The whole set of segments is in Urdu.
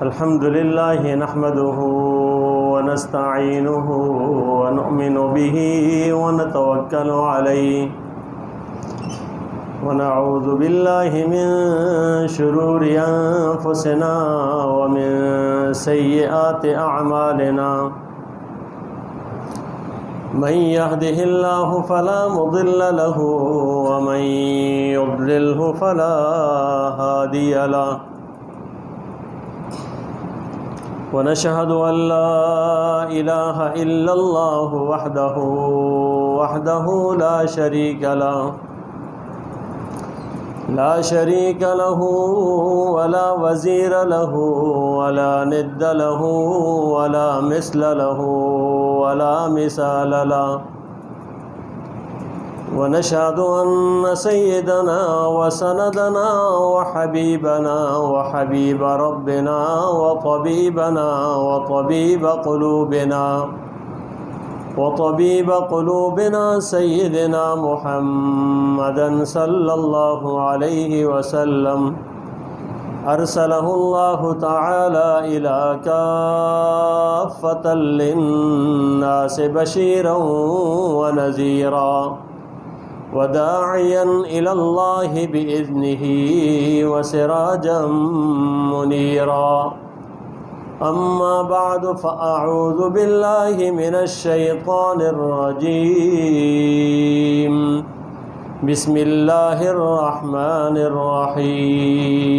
الحمد لله نحمده ونستعينه ونؤمن به ونتوكل عليه ونعوذ بالله من شرور أنفسنا ومن سيئات أعمالنا من يهده الله فلا مضل له ومن يضلله فلا هادي له ونشهد أن لا إله إلا الله وحده لا شريك له ولا وزير له ولا ند له ولا مثل له ولا مثال له ونشهد أن سيدنا وسندنا وحبيبنا وحبيب ربنا وطبيب قلوبنا سيدنا محمدا صلى الله عليه وسلم أرسله الله تعالى إلى كافة للناس بشيرا ونذيرا وداعيا إلى الله بإذنه وسراجا منيرا أما بعد فأعوذ بالله من الشيطان الرجيم بسم الله الرحمن الرحيم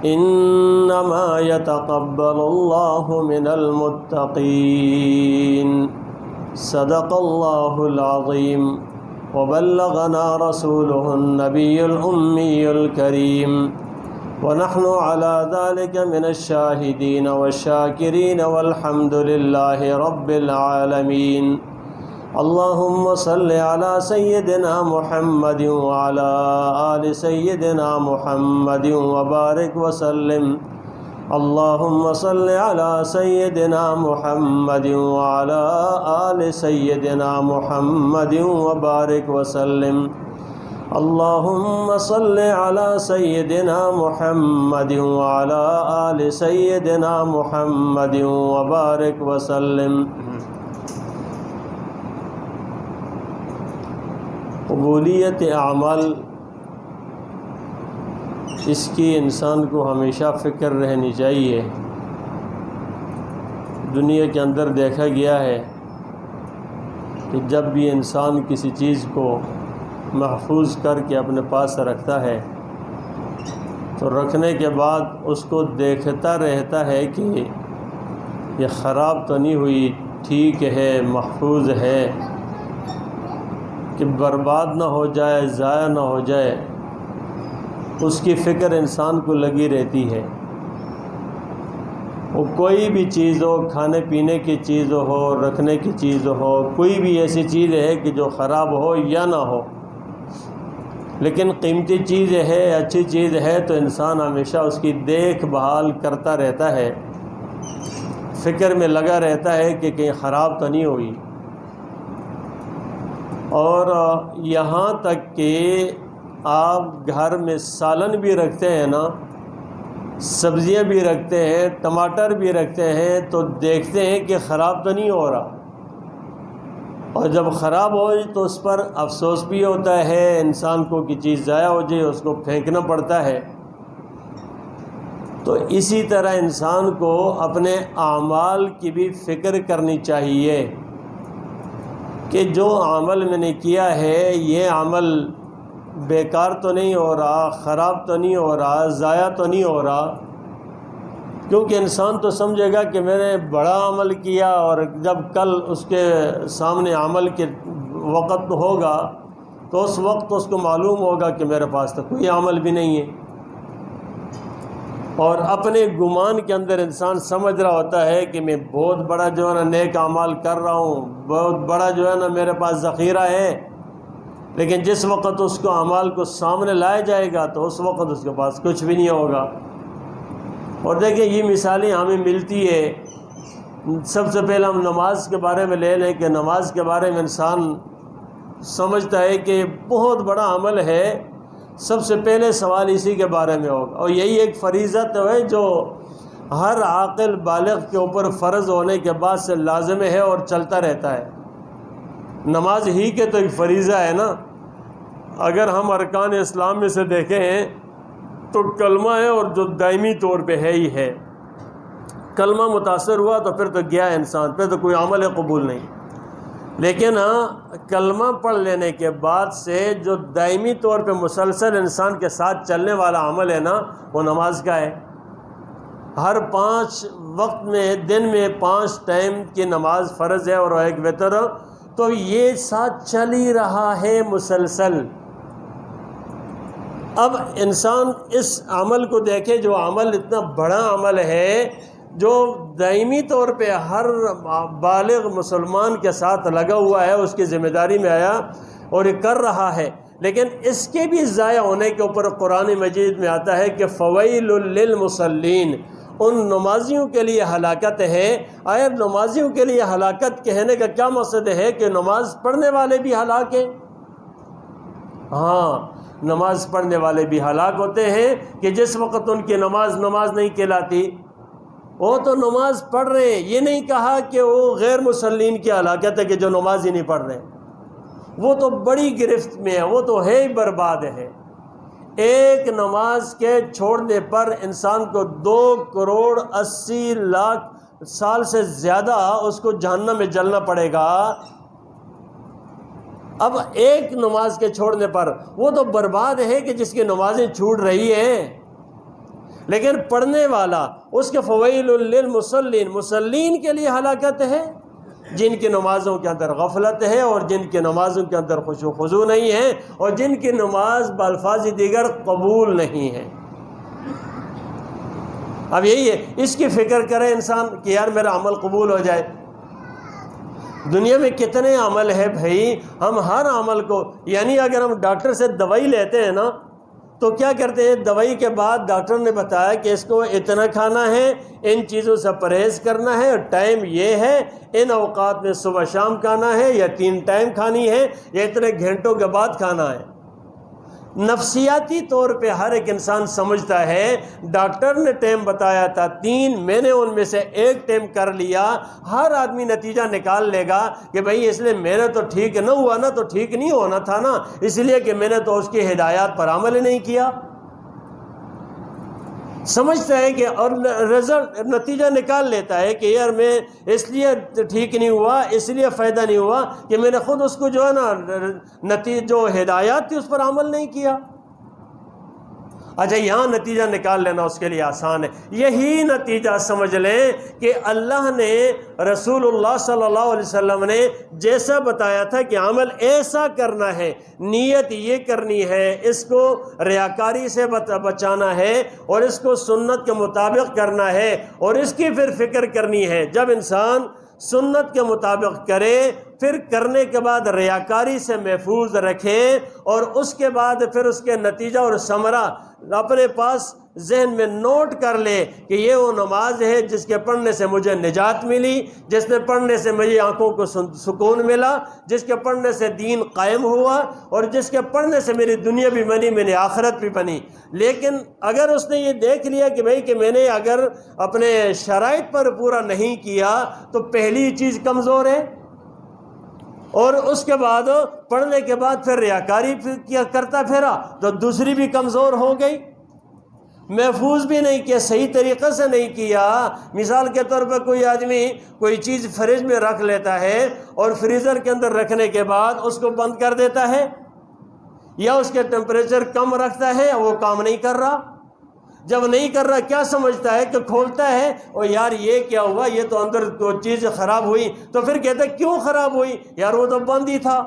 إنما يتقبل الله من المتقين صدق الله العظيم وبلغنا رسوله النبي الأمي الكريم ونحن على ذلك من الشاهدين والشاكرين والحمد لله رب العالمين اللهم صل على سيدنا محمد وعلى آل سيدنا محمد وبارك وسلم اللهم صل على سيدنا محمد وعلى آل سيدنا محمد وبارك وسلم اللهم صل على سيدنا محمد وعلى آل سيدنا محمد وبارك وسلم قبولیت اعمال اس کی انسان کو ہمیشہ فکر رہنی چاہیے۔ دنیا کے اندر دیکھا گیا ہے کہ جب بھی انسان کسی چیز کو محفوظ کر کے اپنے پاس رکھتا ہے تو رکھنے کے بعد اس کو دیکھتا رہتا ہے کہ یہ خراب تو نہیں ہوئی، ٹھیک ہے، محفوظ ہے، کہ برباد نہ ہو جائے، ضائع نہ ہو جائے، اس کی فکر انسان کو لگی رہتی ہے۔ وہ کوئی بھی چیز ہو، کھانے پینے کی چیز ہو، رکھنے کی چیز ہو، کوئی بھی ایسی چیز ہے کہ جو خراب ہو یا نہ ہو، لیکن قیمتی چیز ہے، اچھی چیز ہے، تو انسان ہمیشہ اس کی دیکھ بھال کرتا رہتا ہے، فکر میں لگا رہتا ہے کہ کہیں خراب تو نہیں ہوئی۔ اور یہاں تک کہ آپ گھر میں سالن بھی رکھتے ہیں نا، سبزیاں بھی رکھتے ہیں، ٹماٹر بھی رکھتے ہیں، تو دیکھتے ہیں کہ خراب تو نہیں ہو رہا، اور جب خراب ہو تو اس پر افسوس بھی ہوتا ہے انسان کو کہ چیز ضائع ہو جائے، اس کو پھینکنا پڑتا ہے۔ تو اسی طرح انسان کو اپنے اعمال کی بھی فکر کرنی چاہیے کہ جو عمل میں نے کیا ہے یہ عمل بیکار تو نہیں ہو رہا، خراب تو نہیں ہو رہا، ضائع تو نہیں ہو رہا، کیونکہ انسان تو سمجھے گا کہ میں نے بڑا عمل کیا، اور جب کل اس کے سامنے عمل کے وقت ہوگا تو اس وقت اس کو معلوم ہوگا کہ میرے پاس تو کوئی عمل بھی نہیں ہے۔ اور اپنے گمان کے اندر انسان سمجھ رہا ہوتا ہے کہ میں بہت بڑا جو ہے نا نیک اعمال کر رہا ہوں، بہت بڑا جو ہے نا میرے پاس ذخیرہ ہے، لیکن جس وقت اس کو اعمال کو سامنے لایا جائے گا تو اس وقت اس کے پاس کچھ بھی نہیں ہوگا۔ اور دیکھیں یہ مثالیں ہمیں ملتی ہے سب سے پہلے ہم نماز کے بارے میں لے لیں کہ نماز کے بارے میں انسان سمجھتا ہے کہ بہت بڑا عمل ہے، سب سے پہلے سوال اسی کے بارے میں ہوگا، اور یہی ایک فریضہ تو ہے جو ہر عاقل بالغ کے اوپر فرض ہونے کے بعد سے لازم ہے اور چلتا رہتا ہے۔ نماز ہی کے تو ایک فریضہ ہے نا۔ اگر ہم ارکان اسلام میں سے دیکھیں تو کلمہ ہے، اور جو دائمی طور پہ ہے ہی ہے۔ کلمہ متاثر ہوا تو پھر تو گیا انسان، پھر تو کوئی عمل قبول نہیں۔ لیکن کلمہ پڑھ لینے کے بعد سے جو دائمی طور پہ مسلسل انسان کے ساتھ چلنے والا عمل ہے نا، وہ نماز کا ہے۔ ہر 5 وقت میں دن میں 5 ٹائم کی نماز فرض ہے اور ایک وتر، تو یہ ساتھ چل ہی رہا ہے مسلسل۔ اب انسان اس عمل کو دیکھے، جو عمل اتنا بڑا عمل ہے، جو دائمی طور پہ ہر بالغ مسلمان کے ساتھ لگا ہوا ہے، اس کی ذمہ داری میں آیا اور یہ کر رہا ہے، لیکن اس کے بھی ضائع ہونے کے اوپر قرآن مجید میں آتا ہے کہ فویل للمصلین، ان نمازیوں کے لیے ہلاکت ہے۔ آیا نمازیوں کے لیے ہلاکت کہنے کا کیا مقصد ہے کہ نماز پڑھنے والے بھی ہلاک ہیں؟ ہاں، نماز پڑھنے والے بھی ہلاک ہوتے ہیں کہ جس وقت ان کی نماز نہیں کہلاتی، وہ تو نماز پڑھ رہے ہیں۔ یہ نہیں کہا کہ وہ غیر مسلین کی ہلاکت ہے کہ جو نماز ہی نہیں پڑھ رہے، وہ تو بڑی گرفت میں ہے، وہ تو ہے ہی برباد ہے۔ ایک نماز کے چھوڑنے پر انسان کو 2,80,00,000 سال سے زیادہ اس کو جہنم میں جلنا پڑے گا۔ اب ایک نماز کے چھوڑنے پر وہ تو برباد ہے کہ جس کی نمازیں چھوٹ رہی ہیں، لیکن پڑھنے والا اس کے فویل للمصلین، مسلین کے لیے ہلاکت ہے، جن کی نمازوں کے اندر غفلت ہے اور جن کی نمازوں کے اندر خشوع و خضوع نہیں ہے اور جن کی نماز بالفاظ دیگر قبول نہیں ہے۔ اب یہی ہے، اس کی فکر کرے انسان کہ یار میرا عمل قبول ہو جائے۔ دنیا میں کتنے عمل ہے بھائی، ہم ہر عمل کو، یعنی اگر ہم ڈاکٹر سے دوائی لیتے ہیں نا تو کیا کرتے ہیں، دوائی کے بعد ڈاکٹر نے بتایا کہ اس کو اتنا کھانا ہے، ان چیزوں سے پرہیز کرنا ہے، ٹائم یہ ہے، ان اوقات میں صبح شام کھانا ہے یا 3 ٹائم کھانی ہے یا اتنے گھنٹوں کے بعد کھانا ہے۔ نفسیاتی طور پہ ہر ایک انسان سمجھتا ہے ڈاکٹر نے ٹائم بتایا تھا 3، میں نے ان میں سے 1 ٹائم کر لیا۔ ہر آدمی نتیجہ نکال لے گا کہ بھئی اس لیے میرا تو ٹھیک نہ ہوا نا، تو ٹھیک نہیں ہونا تھا نا، اس لیے کہ میں نے تو اس کی ہدایات پر عمل نہیں کیا۔ سمجھتا ہے کہ اور رزلٹ نتیجہ نکال لیتا ہے کہ یار میں اس لیے ٹھیک نہیں ہوا، اس لیے فائدہ نہیں ہوا کہ میں نے خود اس کو جو ہے نا جو ہدایات تھی اس پر عمل نہیں کیا۔ اچھا، یہاں نتیجہ نکال لینا اس کے لیے آسان ہے۔ یہی نتیجہ سمجھ لیں کہ اللہ نے، رسول اللہ صلی اللہ علیہ وسلم نے جیسا بتایا تھا کہ عمل ایسا کرنا ہے، نیت یہ کرنی ہے، اس کو ریاکاری سے بچانا ہے اور اس کو سنت کے مطابق کرنا ہے اور اس کی پھر فکر کرنی ہے۔ جب انسان سنت کے مطابق کرے، پھر کرنے کے بعد ریاکاری سے محفوظ رکھے اور اس کے بعد پھر اس کے نتیجہ اور ثمرہ اپنے پاس ذہن میں نوٹ کر لے کہ یہ وہ نماز ہے جس کے پڑھنے سے مجھے نجات ملی، جس نے پڑھنے سے مجھے آنکھوں کو سکون ملا، جس کے پڑھنے سے دین قائم ہوا اور جس کے پڑھنے سے میری دنیا بھی بنی، میری آخرت بھی بنی۔ لیکن اگر اس نے یہ دیکھ لیا کہ بھئی کہ میں نے اگر اپنے شرائط پر پورا نہیں کیا تو پہلی چیز کمزور ہے، اور اس کے بعد پڑھنے کے بعد پھر ریاکاری کیا کرتا پھرا تو دوسری بھی کمزور ہو گئی، محفوظ بھی نہیں کیا، صحیح طریقے سے نہیں کیا۔ مثال کے طور پر کوئی آدمی کوئی چیز فریج میں رکھ لیتا ہے اور فریزر کے اندر رکھنے کے بعد اس کو بند کر دیتا ہے یا اس کے ٹیمپریچر کم رکھتا ہے، وہ کام نہیں کر رہا۔ جب نہیں کر رہا کیا سمجھتا ہے کہ کھولتا ہے اور یار یہ کیا ہوا، یہ تو اندر تو چیز خراب ہوئی، تو پھر کہتا ہے کیوں خراب ہوئی، یار وہ تو بند ہی تھا۔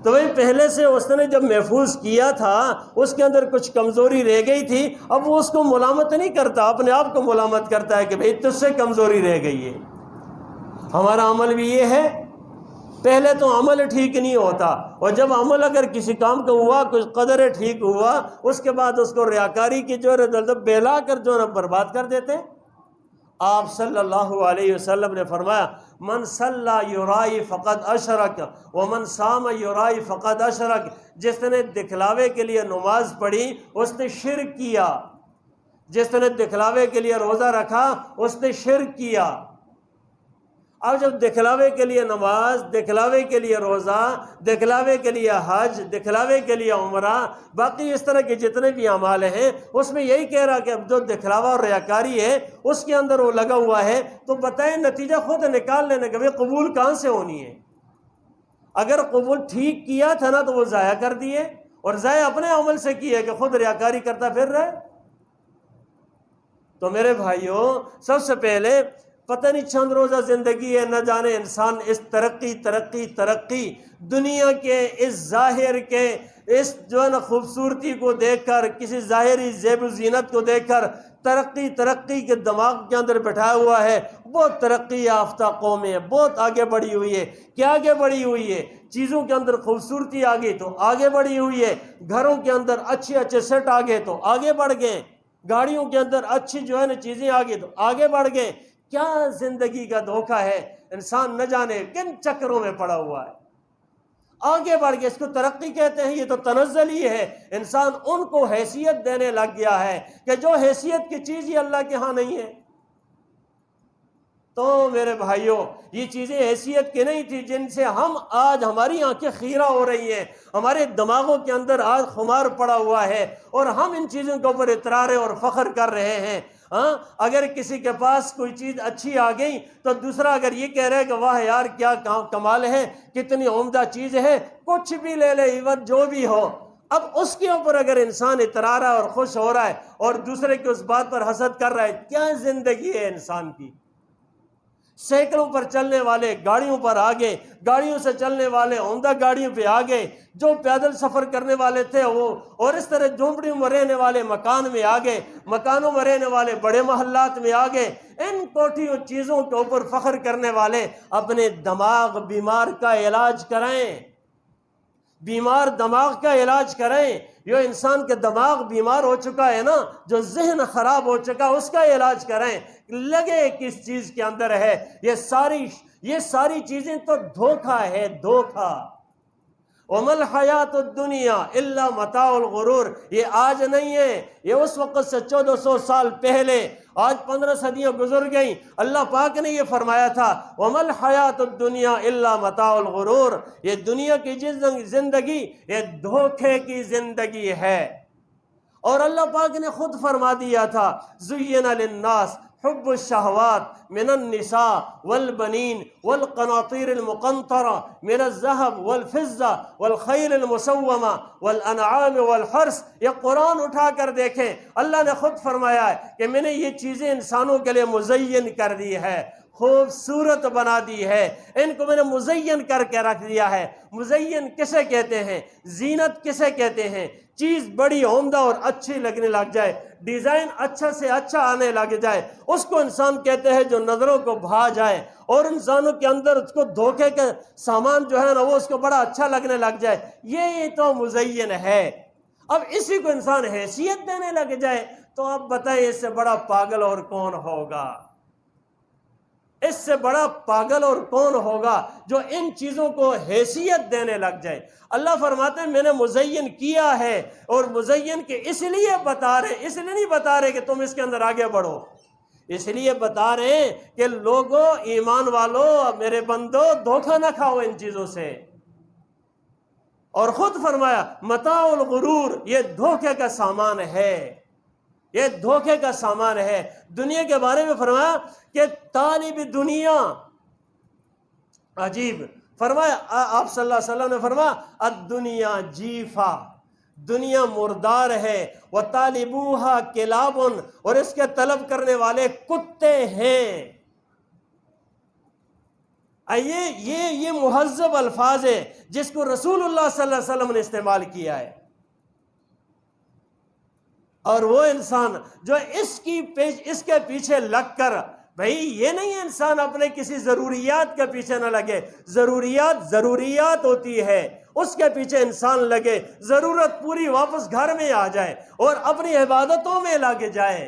تو بھائی پہلے سے اس نے جب محفوظ کیا تھا اس کے اندر کچھ کمزوری رہ گئی تھی، اب وہ اس کو ملامت نہیں کرتا، اپنے آپ کو ملامت کرتا ہے کہ بھائی تجھ سے کمزوری رہ گئی ہے۔ ہمارا عمل بھی یہ ہے، پہلے تو عمل ٹھیک نہیں ہوتا، اور جب عمل اگر کسی کام کا ہوا، کچھ قدر ٹھیک ہوا، اس کے بعد اس کو ریاکاری کی جو ہے بہلا کر جو ہے برباد کر دیتے۔ آپ صلی اللہ علیہ وسلم نے فرمایا من صلی یرائی فقد اشرک ومن صام یرائی فقد اشرک، جس نے دکھلاوے کے لیے نماز پڑھی اس نے شرک کیا، جس نے دکھلاوے کے لیے روزہ رکھا اس نے شرک کیا۔ اب جب دکھلاوے کے لیے نماز، دکھلاوے کے لیے روزہ، دکھلاوے کے لیے حج، دکھلاوے کے لیے عمرہ، باقی اس طرح کے جتنے بھی اعمال ہیں اس میں یہی کہہ رہا کہ اب جو دکھلاوا اور ریاکاری ہے اس کے اندر وہ لگا ہوا ہے، تو بتائیں نتیجہ خود نکال لینے کا، بھئی قبول کہاں سے ہونی ہے؟ اگر قبول ٹھیک کیا تھا نا تو وہ ضائع کر دیے، اور ضائع اپنے عمل سے کیے کہ خود ریاکاری کرتا پھر رہے۔ تو میرے بھائیوں، سب سے پہلے پتہ نہیں چند روزہ زندگی ہے، نہ جانے انسان اس ترقی دنیا کے اس ظاہر کے اس جو ہے نا خوبصورتی کو دیکھ کر، کسی ظاہری زیب و زینت کو دیکھ کر ترقی کے دماغ کے اندر بٹھایا ہوا ہے۔ بہت ترقی یافتہ قوم ہے، بہت آگے بڑھی ہوئی ہے۔ کیا آگے بڑھی ہوئی ہے؟ چیزوں کے اندر خوبصورتی آ گئی تو آگے بڑھی ہوئی ہے، گھروں کے اندر اچھے سیٹ آ گئے تو آگے بڑھ گئے، گاڑیوں کے اندر اچھی جو ہے نا چیزیں آ گئی تو آگے بڑھ گئے۔ کیا زندگی کا دھوکہ ہے، انسان نہ جانے کن چکروں میں پڑا ہوا ہے، آگے بڑھ گئے۔ اس کو ترقی کہتے ہیں، یہ تو تنزل ہی ہے۔ انسان ان کو حیثیت دینے لگ گیا ہے کہ جو حیثیت کی چیز ہی اللہ کے ہاں نہیں ہے۔ تو میرے بھائیوں، یہ چیزیں حیثیت کی نہیں تھی جن سے ہم آج ہماری آنکھیں خیرہ ہو رہی ہیں، ہمارے دماغوں کے اندر آج خمار پڑا ہوا ہے، اور ہم ان چیزوں کے اوپر اطرار اور فخر کر رہے ہیں۔ ہاں، اگر کسی کے پاس کوئی چیز اچھی آ گئی تو دوسرا اگر یہ کہہ رہے کہ واہ یار کیا کمال ہے، کتنی عمدہ چیز ہے، کچھ بھی لے لے، ایون جو بھی ہو، اب اس کے اوپر اگر انسان اترا رہا ہے اور خوش ہو رہا ہے اور دوسرے کی اس بات پر حسد کر رہا ہے، کیا زندگی ہے انسان کی؟ سائیکلوں پر چلنے والے گاڑیوں پر آگے، گاڑیوں سے چلنے والے عمدہ گاڑیوں پہ آگے، جو پیدل سفر کرنے والے تھے وہ، اور اس طرح جھونپڑیوں میں رہنے والے مکان میں آگے، مکانوں میں رہنے والے بڑے محلات میں آگے، ان کوٹھیوں چیزوں کے اوپر فخر کرنے والے اپنے دماغ بیمار کا علاج کرائیں، بیمار دماغ کا علاج کریں۔ جو انسان کے دماغ بیمار ہو چکا ہے نا، جو ذہن خراب ہو چکا، اس کا علاج کریں۔ لگے کس چیز کے اندر ہے، یہ ساری چیزیں تو دھوکہ ہے، دھوکہ۔ وَمَا الْحَيَاةُ الدُّنْيَا إِلَّا مَتَاعُ الْغُرُورِ، یہ آج نہیں ہے، یہ اس وقت سے 1400 سال پہلے، آج 15 صدیاں گزر گئیں، اللہ پاک نے یہ فرمایا تھا وَمَا الْحَيَاةُ الدُّنْيَا إِلَّا مَتَاعُ الْغُرُورِ، یہ دنیا کی زندگی یہ دھوکے کی زندگی ہے۔ اور اللہ پاک نے خود فرما دیا تھا زُيِّنَ لِلنَّاسِ حب الشہوات من النساء والبنین والقناطیر المقنطرہ من الذہب والفضہ والخیل المسومہ والانعام والحرث۔ یہ قرآن اٹھا کر دیکھیں، اللہ نے خود فرمایا ہے کہ میں نے یہ چیزیں انسانوں کے لیے مزین کر دی ہے، خوبصورت بنا دی ہے، ان کو میں نے مزین کر کے رکھ دیا ہے۔ مزین کسے کہتے ہیں؟ زینت کسے کہتے ہیں؟ چیز بڑی عمدہ اور اچھی لگنے لگ جائے، ڈیزائن اچھا سے اچھا آنے لگ جائے، اس کو انسان کہتے ہیں جو نظروں کو بھا جائے، اور انسانوں کے اندر اس کو دھوکے کے سامان جو ہے نا وہ اس کو بڑا اچھا لگنے لگ جائے، یہ تو مزین ہے۔ اب اسی کو انسان حیثیت دینے لگ جائے تو اب بتائیں اس سے بڑا پاگل اور کون ہوگا؟ اس سے بڑا پاگل اور کون ہوگا جو ان چیزوں کو حیثیت دینے لگ جائے؟ اللہ فرماتے ہیں میں نے مزین کیا ہے، اور مزین کے اس لیے بتا رہے، اس لیے نہیں بتا رہے کہ تم اس کے اندر آگے بڑھو، اس لیے بتا رہے ہیں کہ لوگوں، ایمان والو، میرے بندو، دھوکہ نہ کھاؤ ان چیزوں سے۔ اور خود فرمایا متاع الغرور، یہ دھوکے کا سامان ہے، یہ دھوکے کا سامان ہے۔ دنیا کے بارے میں فرمایا کہ طالب دنیا، عجیب فرمایا، آپ صلی اللہ علیہ وسلم نے فرمایا الدنیا جیفا، دنیا مردار ہے، وطالبوها کلاب، اور اس کے طلب کرنے والے کتے ہیں۔ یہ مہذب الفاظ ہے جس کو رسول اللہ صلی اللہ علیہ وسلم نے استعمال کیا ہے۔ اور وہ انسان جو اس کے پیچھے لگ کر، بھئی یہ نہیں انسان اپنے کسی ضروریات کے پیچھے نہ لگے، ضروریات ہوتی ہے، اس کے پیچھے انسان لگے، ضرورت پوری واپس گھر میں آ جائے اور اپنی عبادتوں میں لگ جائے۔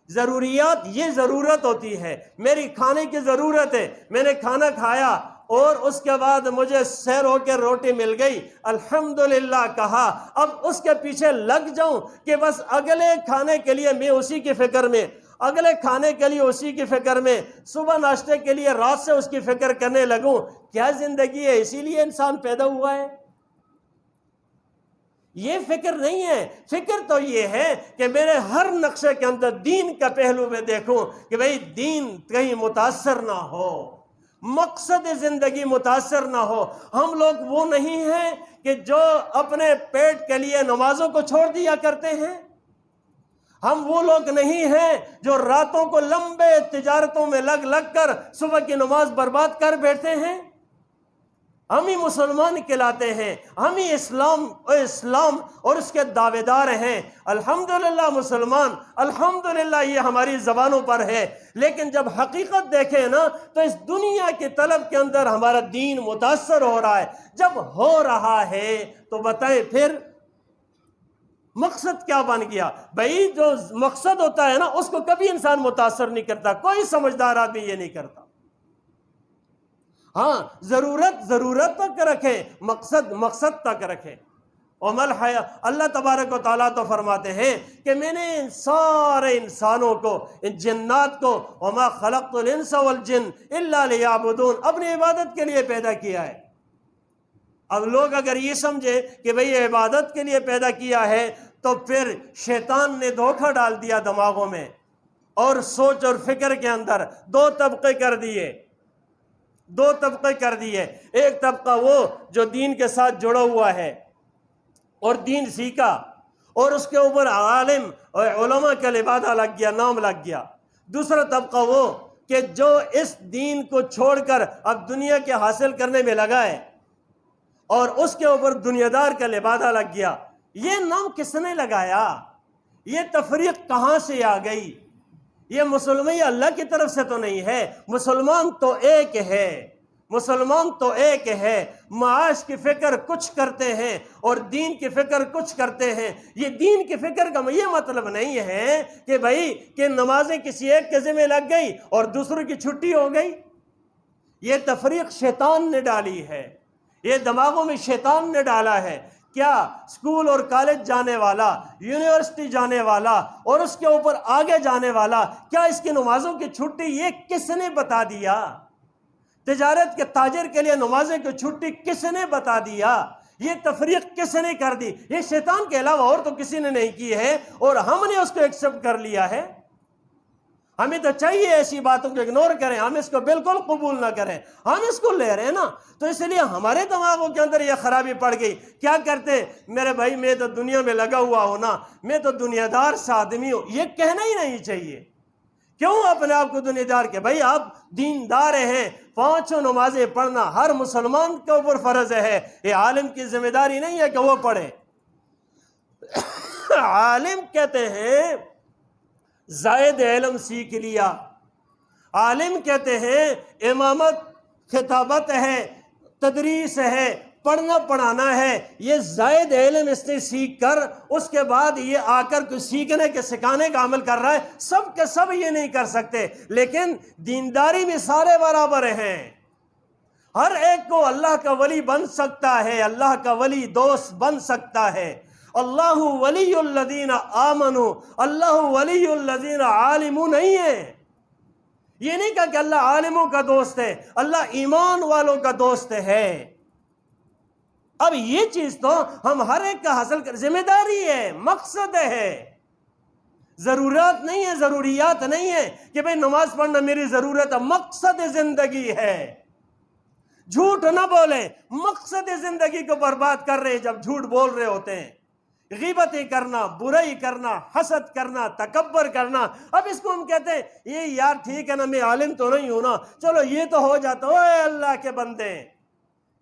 ضروریات یہ ضرورت ہوتی ہے، میری کھانے کی ضرورت ہے، میں نے کھانا کھایا اور اس کے بعد مجھے سیر ہو کے روٹی مل گئی، الحمدللہ کہا، اب اس کے پیچھے لگ جاؤں کہ بس اگلے کھانے کے لیے میں اسی کی فکر میں، اگلے کھانے کے لیے اسی کی فکر میں، صبح ناشتے کے لیے رات سے اس کی فکر کرنے لگوں، کیا زندگی ہے؟ اسی لیے انسان پیدا ہوا ہے؟ یہ فکر نہیں ہے، فکر تو یہ ہے کہ میرے ہر نقشے کے اندر دین کا پہلو میں دیکھوں کہ بھئی دین کہیں متاثر نہ ہو، مقصد زندگی متاثر نہ ہو۔ ہم لوگ وہ نہیں ہیں کہ جو اپنے پیٹ کے لیے نمازوں کو چھوڑ دیا کرتے ہیں، ہم وہ لوگ نہیں ہیں جو راتوں کو لمبے تجارتوں میں لگ لگ کر صبح کی نماز برباد کر بیٹھتے ہیں۔ ہم ہی مسلمان کہلاتے ہیں، ہم ہی اسلام اور اس کے دعوے دار ہیں، الحمدللہ مسلمان، الحمدللہ یہ ہماری زبانوں پر ہے، لیکن جب حقیقت دیکھیں نا تو اس دنیا کی طلب کے اندر ہمارا دین متاثر ہو رہا ہے۔ جب ہو رہا ہے تو بتائیں پھر مقصد کیا بن گیا؟ بھائی جو مقصد ہوتا ہے نا اس کو کبھی انسان متاثر نہیں کرتا، کوئی سمجھدار آدمی یہ نہیں کرتا۔ ہاں ضرورت تک رکھیں، مقصد تک رکھیں۔ عمل حیا، اللہ تبارک و تعالیٰ تو فرماتے ہیں کہ میں نے ان سارے انسانوں کو، ان جنات کو، وما خلقت الانس والجن الا لیعبدون، اپنی عبادت کے لیے پیدا کیا ہے۔ اب لوگ اگر یہ سمجھے کہ بھئی عبادت کے لیے پیدا کیا ہے تو پھر شیطان نے دھوکہ ڈال دیا دماغوں میں، اور سوچ اور فکر کے اندر دو طبقے کر دیے۔ ایک طبقہ وہ جو دین کے ساتھ جڑا ہوا ہے اور دین سیکھا اور اس کے اوپر عالم اور علماء کا لبادہ لگ گیا، نام لگ گیا۔ دوسرا طبقہ وہ کہ جو اس دین کو چھوڑ کر اب دنیا کے حاصل کرنے میں لگا ہے اور اس کے اوپر دنیا دار کا لبادہ لگ گیا۔ یہ نام کس نے لگایا؟ یہ تفریق کہاں سے آ گئی؟ یہ مسلمان اللہ کی طرف سے تو نہیں ہے، مسلمان تو ایک ہے، معاش کی فکر کچھ کرتے ہیں اور دین کی فکر کچھ کرتے ہیں۔ یہ دین کی فکر کا یہ مطلب نہیں ہے کہ بھائی کہ نمازیں کسی ایک کے ذمہ لگ گئی اور دوسروں کی چھٹی ہو گئی۔ یہ تفریق شیطان نے ڈالی ہے، یہ دماغوں میں شیطان نے ڈالا ہے۔ کیا اسکول اور کالج جانے والا، یونیورسٹی جانے والا اور اس کے اوپر آگے جانے والا، کیا اس کی نمازوں کی چھٹی یہ کس نے بتا دیا؟ تجارت کے تاجر کے لیے نمازیں کی چھٹی کس نے بتا دیا؟ یہ تفریق کس نے کر دی؟ یہ شیطان کے علاوہ اور تو کسی نے نہیں کی ہے، اور ہم نے اس کو ایکسپٹ کر لیا ہے۔ ہمیں تو چاہیے ایسی باتوں کو اگنور کریں، ہم اس کو بالکل قبول نہ کریں، ہم اس کو لے رہے ہیں نا، تو اس لیے ہمارے دماغوں کے اندر یہ خرابی پڑ گئی۔ کیا کرتے؟ میرے بھائی میں تو دنیا میں لگا ہوا ہوں نا، میں تو دنیا دار سا آدمی ہوں، یہ کہنا ہی نہیں چاہیے۔ کیوں اپنے آپ کو دنیا دار کے؟ بھائی آپ دیندار ہیں، 5 نمازیں پڑھنا ہر مسلمان کے اوپر فرض ہے، یہ عالم کی ذمہ داری نہیں ہے کہ وہ پڑھے۔ عالم کہتے ہیں زائد علم سیکھ لیا، عالم کہتے ہیں امامت، خطابت ہے، تدریس ہے، پڑھنا پڑھانا ہے، یہ زائد علم اس نے سیکھ کر اس کے بعد یہ آ کر کچھ سیکھنے کے سکھانے کا عمل کر رہا ہے۔ سب کے سب یہ نہیں کر سکتے، لیکن دینداری میں سارے برابر ہیں۔ ہر ایک کو اللہ کا ولی بن سکتا ہے، اللہ کا ولی دوست بن سکتا ہے۔ اللہ ولی الذین آمنوا، اللہ ولی الذین عالمون نہیں ہے۔ یہ نہیں کہا کہ اللہ عالموں کا دوست ہے، اللہ ایمان والوں کا دوست ہے۔ اب یہ چیز تو ہم ہر ایک کا حاصل کر، ذمہ داری ہے، مقصد ہے، ضرورت نہیں ہے، ضروریات نہیں ہے کہ بھئی نماز پڑھنا میری ضرورت ہے، مقصد زندگی ہے۔ جھوٹ نہ بولیں، مقصد زندگی کو برباد کر رہے ہیں جب جھوٹ بول رہے ہوتے ہیں۔ غیبتیں کرنا، برائی کرنا، حسد کرنا، تکبر کرنا، اب اس کو ہم کہتے ہیں یہ یار ٹھیک ہے نا، میں عالم تو نہیں ہوں نا، چلو یہ تو ہو جاتا، اوے اللہ کے بندے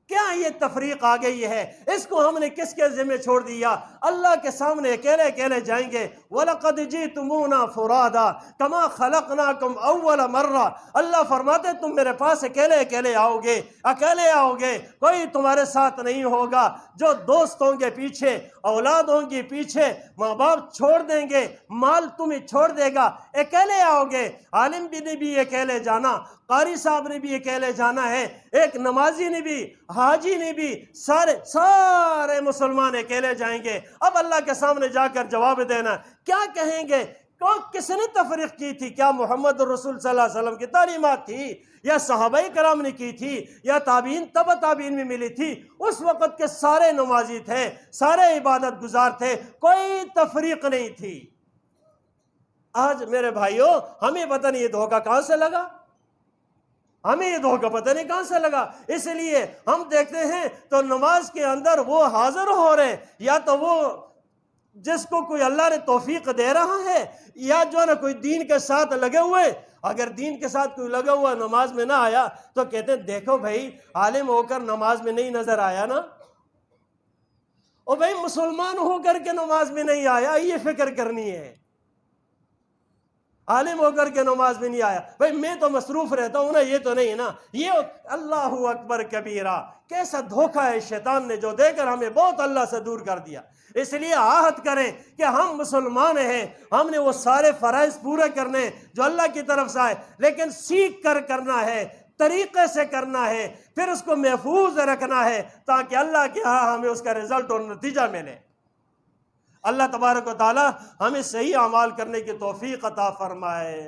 کیا یہ تفریق آ گئی ہے؟ اس کو ہم نے کس کے ذمہ چھوڑ دیا؟ اللہ کے سامنے اکیلے اکیلے جائیں گے۔ وَلَقَدْ جِئْتُمُونَا فُرَادًا كَمَا خَلَقْنَاكُمْ أَوَّلَ مَرَّةٍ۔ اللہ فرماتے تم میرے پاس اکیلے اکیلے آؤ گے، اکیلے آؤ گے، کوئی تمہارے ساتھ نہیں ہوگا۔ جو دوست ہوں گے پیچھے، اولاد ہوں گی پیچھے، ماں باپ چھوڑ دیں گے، مال تمہیں چھوڑ دے گا، اکیلے آؤ گے۔ عالم نے بھی اکیلے جانا، قاری صاحب نے بھی اکیلے جانا ہے، ایک نمازی نے بھی، حاجی نے بھی، سارے مسلمان اکیلے جائیں گے۔ اب اللہ کے سامنے جا کر جواب دینا، کیا کہیں گے؟ کس نے تفریق کی تھی؟ کیا محمد رسول صلی اللہ علیہ وسلم کی تعلیمات تھی، یا صحابہ کرام نے کی تھی، یا تابعین تبع تابعین میں ملی تھی؟ اس وقت کے سارے نمازی تھے، سارے عبادت گزار تھے، کوئی تفریق نہیں تھی۔ آج میرے بھائیوں ہمیں پتہ نہیں یہ دھوکہ کہاں سے لگا، ہمیں یہ دھوکہ پتہ نہیں کہاں سے لگا۔ اس لیے ہم دیکھتے ہیں تو نماز کے اندر وہ حاضر ہو رہے، یا تو وہ جس کو کوئی اللہ نے توفیق دے رہا ہے، یا جو نا کوئی دین کے ساتھ لگے ہوئے۔ اگر دین کے ساتھ کوئی لگا ہوا نماز میں نہ آیا تو کہتے ہیں دیکھو بھائی عالم ہو کر نماز میں نہیں نظر آیا نا، اور بھائی مسلمان ہو کر کے نماز میں نہیں آیا، یہ فکر کرنی ہے۔ عالم ہو کر کے نماز میں نہیں آیا، بھائی میں تو مصروف رہتا ہوں نا، یہ تو نہیں نا، یہ اللہ اکبر کبیرہ۔ کیسا دھوکہ ہے شیطان نے جو دے کر ہمیں بہت اللہ سے دور کر دیا۔ اس لیے عہد کریں کہ ہم مسلمان ہیں، ہم نے وہ سارے فرائض پورے کرنے جو اللہ کی طرف سے آئے، لیکن سیکھ کر کرنا ہے، طریقے سے کرنا ہے، پھر اس کو محفوظ رکھنا ہے تاکہ اللہ کے ہاں ہمیں اس کا رزلٹ اور نتیجہ ملے۔ اللہ تبارک و تعالی ہمیں صحیح اعمال کرنے کی توفیق عطا فرمائے۔